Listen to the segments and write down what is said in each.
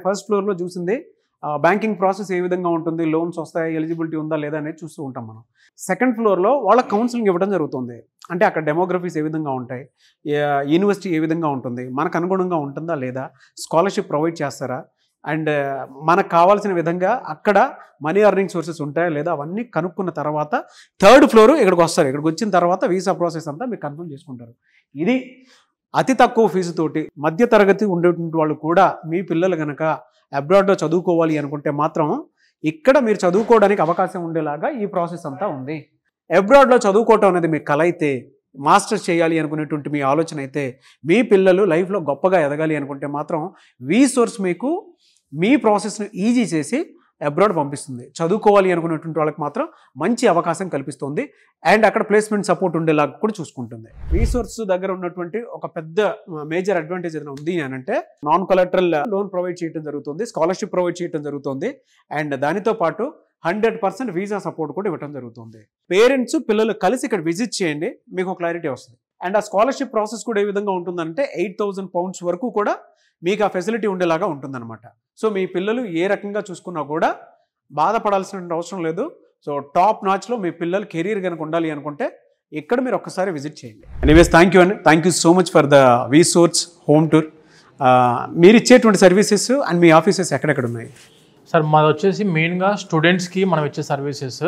First ఫ్లోర్లో చూసింది banking process ఏ విధంగా ఉంటుంది, లోన్స్ వస్తాయి, ఎలిజిబిలిటీ ఉందా లేదా అనేది చూస్తూ ఉంటాం మనం. సెకండ్ ఫ్లోర్లో వాళ్ళకి కౌన్సిలింగ్ ఇవ్వడం జరుగుతుంది. అంటే అక్కడ డెమోగ్రఫీస్ ఏ విధంగా ఉంటాయి, యూనివర్సిటీ ఏ విధంగా ఉంటుంది, మనకు అనుగుణంగా ఉంటుందా లేదా, స్కాలర్షిప్ ప్రొవైడ్ చేస్తారా, అండ్ మనకు కావాల్సిన విధంగా అక్కడ మనీ అర్నింగ్ సోర్సెస్ ఉంటాయా లేదా, అవన్నీ కనుక్కున్న తర్వాత థర్డ్ ఫ్లోర్ ఇక్కడికి వస్తారు. ఇక్కడికి వచ్చిన తర్వాత వీసా ప్రాసెస్ అంతా మీరు కన్ఫర్మ్ చేసుకుంటారు. ఇది అతి తక్కువ ఫీజుతోటి మధ్య తరగతి ఉండేటువంటి వాళ్ళు కూడా మీ పిల్లలు కనుక అబ్రాడ్లో చదువుకోవాలి అనుకుంటే మాత్రం ఇక్కడ మీరు చదువుకోవడానికి అవకాశం ఉండేలాగా ఈ ప్రాసెస్ అంతా ఉంది. అబ్రాడ్లో చదువుకోవటం అనేది మీ కల అయితే, మాస్టర్స్ చేయాలి అనుకునేటువంటి మీ ఆలోచన అయితే, మీ పిల్లలు లైఫ్లో గొప్పగా ఎదగాలి అనుకుంటే మాత్రం వీసోర్స్ మీకు మీ ప్రాసెస్ను ఈజీ చేసి అబ్రాడ్ పంపిస్తుంది. చదువుకోవాలి అనుకునేటువంటి వాళ్ళకి మాత్రం మంచి అవకాశం కల్పిస్తుంది. అండ్ అక్కడ ప్లేస్మెంట్ సపోర్ట్ ఉండేలాగా కూడా చూసుకుంటుంది. రీసోర్స్ దగ్గర ఉన్నటువంటి ఒక పెద్ద మేజర్ అడ్వాంటేజ్ ఏదైనా ఉంది అని అంటే, నాన్ కొలాటరల్ లోన్ ప్రొవైడ్ చేయడం జరుగుతుంది, స్కాలర్షిప్ ప్రొవైడ్ చేయడం జరుగుతుంది. అండ్ దానితో పాటు 100% వీసా సపోర్ట్ కూడా ఇవ్వడం జరుగుతుంది. పేరెంట్స్ పిల్లలు కలిసి ఇక్కడ విజిట్ చేయండి, మీకు క్లారిటీ వస్తుంది. అండ్ ఆ స్కాలర్షిప్ ప్రాసెస్ కూడా ఏ విధంగా ఉంటుందంటే 8,000 pounds వరకు కూడా మీకు ఆ ఫెసిలిటీ ఉండేలాగా ఉంటుందన్నమాట. సో మీ పిల్లలు ఏ రకంగా చూసుకున్నా కూడా బాధపడాల్సిన అవసరం లేదు. సో టాప్ నాచ్లో మీ పిల్లలు కెరీర్ కనుక ఉండాలి అనుకుంటే ఇక్కడ మీరు ఒక్కసారి విజిట్ చేయండి. ఎనీవేస్ థ్యాంక్ యూ అండి, thank you so much for the వీసోర్స్ home tour. మీరు ఇచ్చేటువంటి సర్వీసెస్ అండ్ మీ ఆఫీసెస్ ఎక్కడెక్కడ ఉన్నాయి? సార్ మాది వచ్చేసి మెయిన్గా స్టూడెంట్స్కి మనం ఇచ్చే services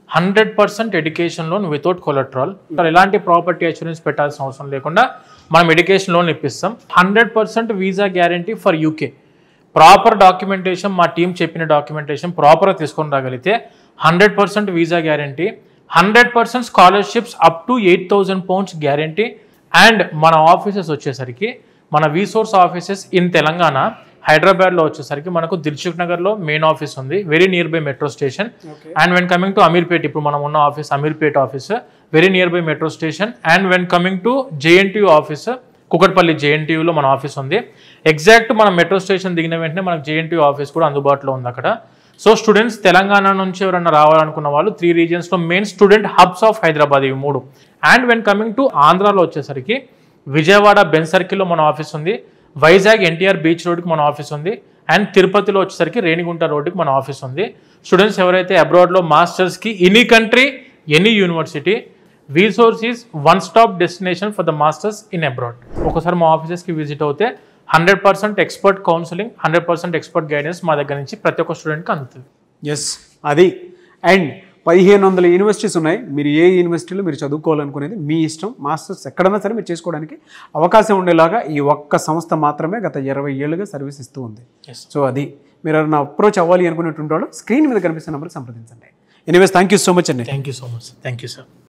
100% education loan without collateral. ఎలాంటి ప్రాపర్టీ అష్యూరెన్స్ పెట్టాల్సిన అవసరం లేకుండా మనం ఎడ్యుకేషన్ లోన్ ఇప్పిస్తాం. 100% visa guarantee for UK. Proper documentation, మా టీం చెప్పిన డాక్యుమెంటేషన్ ప్రాపర్గా తీసుకొని రాగలిగితే 100% visa guarantee, 100% scholarships up to 8,000 pounds guarantee. And మన ఆఫీసెస్ వచ్చేసరికి మన వీసోర్స్ ఆఫీసెస్ ఇన్ తెలంగాణ హైదరాబాద్లో వచ్చేసరికి మనకు దిల్సుఖ్ నగర్లో మెయిన్ ఆఫీస్ ఉంది, very near by metro station. And when coming to Ameerpet, ఇప్పుడు మనం ఉన్న office Ameerpet office, very near by metro station. And when coming to JNTU office, Kukatpally జేఎన్టీయూలో మన ఆఫీస్ ఉంది. ఎగ్జాక్ట్ మనం మెట్రో స్టేషన్ దిగిన వెంటనే మనకు జేఎన్టీయూ ఆఫీస్ కూడా అందుబాటులో ఉంది అక్కడ. సో స్టూడెంట్స్ తెలంగాణ నుంచి ఎవరైనా రావాలనుకున్న వాళ్ళు 3 regionsలో main student hubs of Hyderabad ఇవి 3. అండ్ వెన్ కమింగ్ టు ఆంధ్రాలో వచ్చేసరికి విజయవాడ బెన్ సర్కిల్లో మన ఆఫీస్ ఉంది, వైజాగ్ ఎన్టీఆర్ బీచ్ రోడ్కి మన ఆఫీస్ ఉంది, అండ్ తిరుపతిలో వచ్చేసరికి రేణిగుంట రోడ్డుకి మన ఆఫీస్ ఉంది. స్టూడెంట్స్ ఎవరైతే అబ్రాడ్లో మాస్టర్స్కి ఎనీ కంట్రీ ఎనీ యూనివర్సిటీ, వీసోర్స్ is one stop destination for the masters in abroad. ఒకసారి మా ఆఫీసెస్కి విజిట్ అవుతే 100% ఎక్స్పర్ట్ కౌన్సిలింగ్, 100% ఎక్స్పర్ట్ గైడెన్స్ మా దగ్గర నుంచి ప్రతి ఒక్క స్టూడెంట్కి అందుతుంది. ఎస్ అది. అండ్ 1500 యూనివర్సిటీస్ ఉన్నాయి. మీరు ఏ యూనివర్సిటీలో మీరు చదువుకోవాలనుకునేది మీ ఇష్టం. మాస్టర్స్ ఎక్కడైనా సరే మీరు చేసుకోవడానికి అవకాశం ఉండేలాగా ఈ ఒక్క సంస్థ మాత్రమే గత 20 ఏళ్ళుగా సర్వీస్ ఇస్తూ ఉంది. సో అది మీరు ఎవరైనా అప్రోచ్ అవ్వాలి అనుకునేటువంటి వాళ్ళు స్క్రీన్ మీద కనిపిస్తున్న నెంబర్కి సంప్రదించండి. Anyways thank you so much అండి. Thank you so much. Thank you sir.